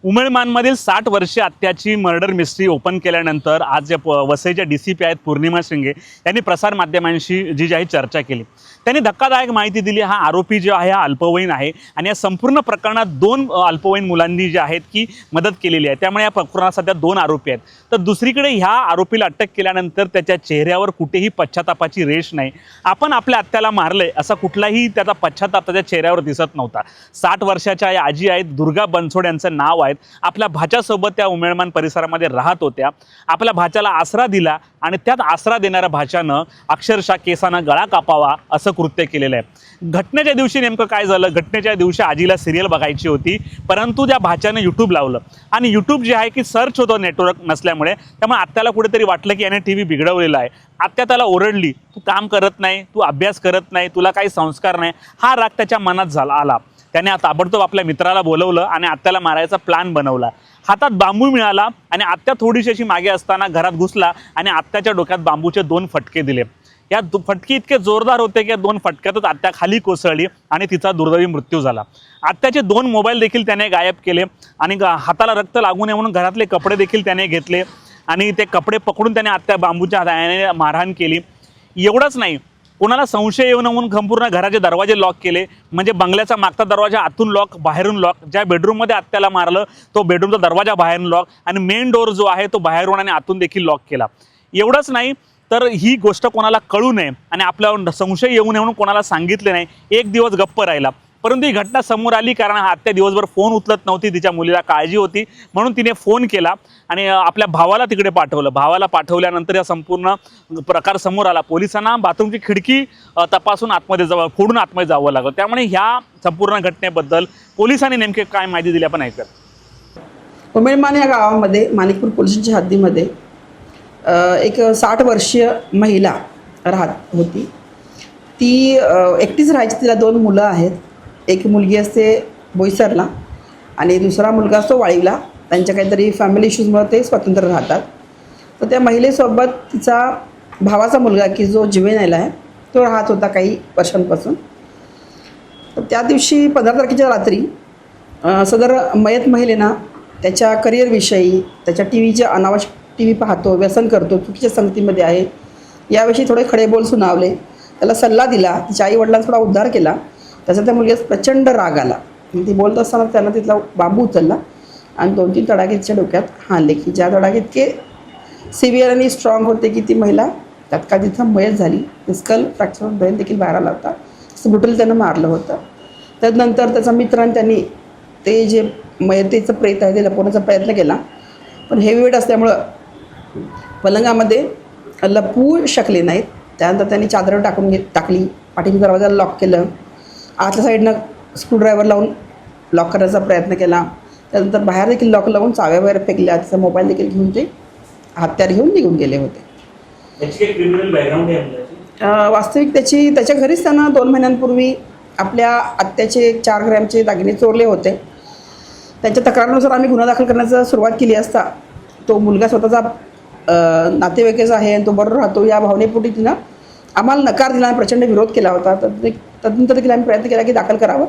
उमरमानमधील 60 वर्षीय आत्याची murder mystery open केल्यानंतर आज जे वसईच्या DCP आहेत पूर्णिमा शिंगे यांनी प्रसारमाध्यमांशी जी आहे चर्चा केली। त्यांनी धक्कादायक माहिती दिली। हा आरोपी जो आहे हा अल्पवयीन आहे आणि या संपूर्ण प्रकरणात 2 अल्पवयीन मुलांनी जे आहेत की मदत केलेली आहे। त्यामुळे या प्रकरणात सध्या 2 आरोपी आहेत। तर दुसरीकडे ह्या आरोपीला अटक केल्यानंतर त्याच्या चेहऱ्यावर कुठेही पश्चातापाची रेष नाही। आपण आपल्या आत्याला मारले असा कुठलाही त्याचा पश्चाताप त्याच्या चेहऱ्यावर दिसत नव्हता। 60 वर्षाच्या या आजी आहेत, दुर्गा बनसोड यांचं नाव आहे। आपल्या भाच्यासोबत त्या उमरमान परिसरामध्ये राहत होत्या। आपल्या भाच्याला आसरा दिला आणि त्यात आसरा देणाऱ्या भाच्यानं अक्षरशः केसानं गळा कापावा असं कृत्य केलेलं आहे। घटनेच्या दिवशी नेमकं काय झालं? घटनेच्या दिवशी आजीला सिरियल बघायची होती, परंतु त्या भाच्यानं यूट्यूब लावलं आणि यूट्यूब जे आहे की सर्च होतं नेटवर्क नसल्यामुळे, त्यामुळे आत्याला कुठेतरी वाटलं की याने TV बिघडवलेला आहे। आत्या त्याला ओरडली, तू काम करत नाही, तू अभ्यास करत नाही, तुला काही संस्कार नाही। हा राग त्याच्या मनात आला। त्याने ताबडतोब आपल्या मित्राला बोलवलं आणि आत्याला मारायचा प्लॅन बनवला। हातात बांबू मिळाला आणि आत्या थोडीशी अशी मागे असताना घरात घुसला आणि आत्याच्या डोक्यात बांबूचे 2 फटके दिले। या फटके इतके जोरदार होते की 2 फटक्यातच आत्या खाली कोसळली आणि तिचा दुर्दैवी मृत्यू झाला। आत्याचे 2 मोबाईल देखील त्याने गायब केले आणि हाताला रक्त लागू नये म्हणून घरातले कपडे देखील त्याने घेतले आणि ते कपडे पकडून त्याने आत्या बांबूच्या हाताने मारहाण केली। एवढंच नाही, कोणाला संशय येऊ नये म्हणून संपूर्ण घराचे दरवाजे लॉक केले। म्हणजे बंगल्याचा मागचा दरवाजा आतून लॉक, बाहेरून लॉक। ज्या बेडरूममध्ये आत्याला मारलं तो बेडरूमचा दरवाजा बाहेरून लॉक आणि मेन डोर जो आहे तो बाहेरून आणि आतून देखील लॉक केला। एवढंच नाही तर ही गोष्ट कोणाला कळू नये आणि आपल्यावर संशय येऊ नये म्हणून कोणाला सांगितले नाही। एक दिवस गप्प राहिला, परंतु ही घटना समोर आली कारण आत्या दिवसभर फोन उचलत नव्हती। तिच्या मुलीला काळजी होती म्हणून तिने फोन केला आणि आपल्या भावाला तिकडे पाठवलं। भावाला पाठवल्यानंतर या संपूर्ण प्रकार समोर आला। पोलिसांना बाथरूमची खिडकी तपासून फोडून आतमध्ये जावं लागलं। त्यामुळे ह्या संपूर्ण घटनेबद्दल पोलिसांनी नेमके काय माहिती दिली आपण ऐकूया। उमरमान या गावामध्ये माणिकपूर पोलिसांच्या हद्दीमध्ये एक 60 वर्षीय महिला राहत होती। ती एकटीच राहायची। तिला 2 मुलं आहेत। एक मुलगी असते बोईसरला आणि दुसरा मुलगा असतो वाळीला। त्यांच्या काहीतरी फॅमिली इश्यूजमुळे ते स्वतंत्र राहतात। तर त्या महिलेसोबत तिचा भावाचा मुलगा की जो जुवेनाईल आहे तो राहत होता काही वर्षांपासून। तर त्या दिवशी 15 तारखेच्या रात्री सदर मयत महिलेनं त्याच्या करिअरविषयी, त्याच्या टीव्हीच्या अनावश्यक TV पाहतो, व्यसन करतो, चुकीच्या संगतीमध्ये आहे याविषयी थोडे खडेबोल सुनावले, त्याला सल्ला दिला। तिच्या आईवडिलांचा थोडा उद्धार केला। त्याचा त्या मुलग्यास प्रचंड राग आला। ती बोलत असताना त्यानं तिथला बांबू उचलला आणि 2-3 तडाखे तिच्या डोक्यात हाणले की ज्या तडाखे इतके सिव्हिअर आणि स्ट्रॉंग होते की ती महिला तात्काळ तिथं मयत झाली। स्कल फ्रॅक्चर ब्रेन देखील बाहेर आला होता। असं ब्रुटली त्यानं मारलं होतं। त्यानंतर त्याचा मित्रांनी त्यांनी ते जे मयतेचं प्रेत आहे ते लपवण्याचा प्रयत्न केला, पण हेवी वेट असल्यामुळं पलंगामध्ये लपवू शकले नाहीत। त्यानंतर त्यांनी चादर टाकली, पाठीचा दरवाजाला लॉक केलं, आतल्या साईडनं स्क्रूड्रायव्हर लावून लॉक करण्याचा प्रयत्न केला। त्यानंतर बाहेर देखील लॉक लावून चाव्या वगैरे फेकल्या। त्याचा मोबाईल देखील घेऊन ते हत्यार घेऊन निघून गेले होते। वास्तविक त्याच्या घरीच त्यानं 2 महिन्यांपूर्वी आपल्या आत्याचे 4 ग्रॅमचे दागिने चोरले होते। त्यांच्या तक्रारीनुसार आम्ही गुन्हा दाखल करण्याचा सुरुवात केली असता तो मुलगा स्वतःचा नातेवाईकच आहे आणि तो बरोबर राहतो या भावनेपोटी तिनं आम्हाला नकार दिला आणि प्रचंड विरोध केला होता। तदनंतर देखील आम्ही प्रयत्न केला की दाखल करावं,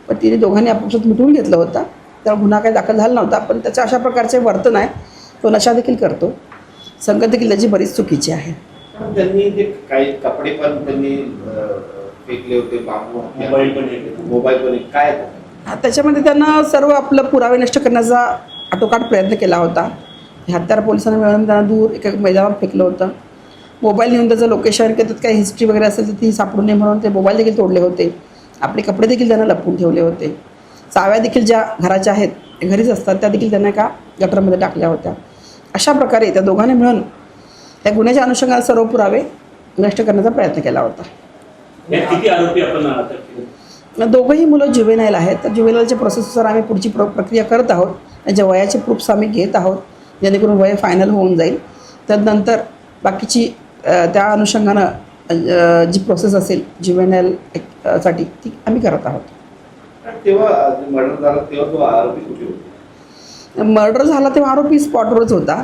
पण तिने दोघांनी आपापसात मिटवून घेतलं होतं। त्यामुळे गुन्हा काही दाखल झाला नव्हता। पण त्याच्या अशा प्रकारचे वर्तन आहे, तो नशा देखील करतो, संगत देखील त्याची बरीच चुकीची आहे। त्यांनी ते काही कपडे पण त्यांनी फेकले होते, बांबू, मोबाईल पण काय त्याच्यामध्ये त्यांना सर्व आपलं पुरावे नष्ट करण्याचा आटोकाट प्रयत्न केला होता। हत्यार पोलिसांना मिळून त्यांना दूर एका मैदानात फेकलं होतं। मोबाईल नेऊन त्याचं लोकेशन किंवा त्यात काही हिस्ट्री वगैरे असेल तर ती सापडू नये म्हणून ते मोबाईल देखील तोडले होते। आपले कपडे देखील त्यांना लपवून ठेवले होते। चाव्या देखील ज्या घराच्या आहेत घरीच असतात त्या देखील त्यांना एका गटरमध्ये टाकल्या होत्या। अशा प्रकारे त्या दोघांनी मिळून त्या गुन्ह्याच्या अनुषंगाने सर्व पुरावे नष्ट करण्याचा प्रयत्न केला होता। किती आरोपी आपण दोघंही मुलं जुवेनाईल आहेत। तर जुवेनाईलच्या प्रोसेसनुसार आम्ही पुढची प्रक्रिया करत आहोत। त्यांच्या वयाचे प्रूफ्स आम्ही घेत आहोत जेणेकरून वय फायनल होऊन जाईल। त्यानंतर बाकीची त्या अनुषंगानं जी प्रोसेस असेल जुवेनाईल साठी ती आम्ही करत आहोत। तेव्हा मर्डर झाला तेव्हा तो आरोपी कुठे होता? मर्डर झाला तेव्हा आरोपी स्पॉटवरच होता।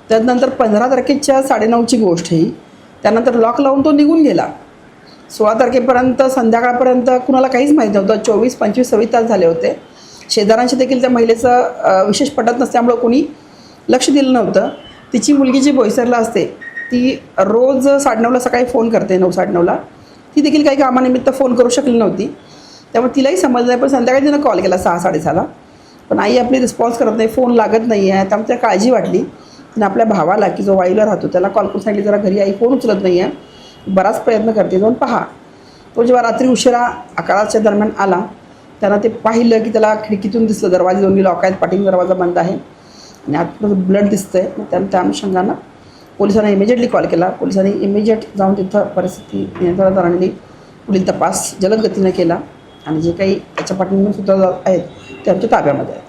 त्यानंतर 15 तारखेच्या 9:30ची गोष्ट ही, त्यानंतर लॉक लावून तो निघून गेला। 16 तारखेपर्यंत संध्याकाळपर्यंत कुणाला काहीच माहीत नव्हतं। 24, 25, 26 तास झाले होते शेजाऱ्यांशी देखील त्या महिलेचं विशेष पटत नसल्यामुळं कोणी लक्ष दिलं नव्हतं. तिची मुलगी जी बोईसरला असते ती रोज 9:30ला सकाळी फोन करते, 9:30ला. ती देखील काही कामानिमित्त फोन करू शकली नव्हती, त्यामुळे तिलाही समजलं नाही. पण संध्याकाळी तिनं कॉल केला 6-6:30ला, पण आई आपली रिस्पॉन्स करत नाही, फोन लागत नाही आहे. त्यामुळे त्या काळजी वाटली. तिनं आपल्या भावाला की जो वाईला राहतो त्याला कॉल करून सांगितली, जरा घरी आई फोन उचलत नाही आहे, बराच प्रयत्न करते, जाऊन पहा. तो जेव्हा रात्री उशिरा 11च्या दरम्यान आला, त्यानं ते पाहिलं की त्याला खिडकीतून दिसलं दरवाजे दोन्ही लॉक आहेत, पाठीमागचा दरवाजा बंद आहे आणि आतमध्ये ब्लड दिसतंय. मग त्या अनुषंगानं पोलिसांना इमिजिएटली कॉल केला. पोलिसांनी इमिजिएट जाऊन तिथं परिस्थिती नियंत्रणात आणली. पुढील तपास जलद गतीनं केला आणि जे काही त्याच्या पाठीमागून सुद्धा आहेत ते आमच्या ताब्यामध्ये आहे.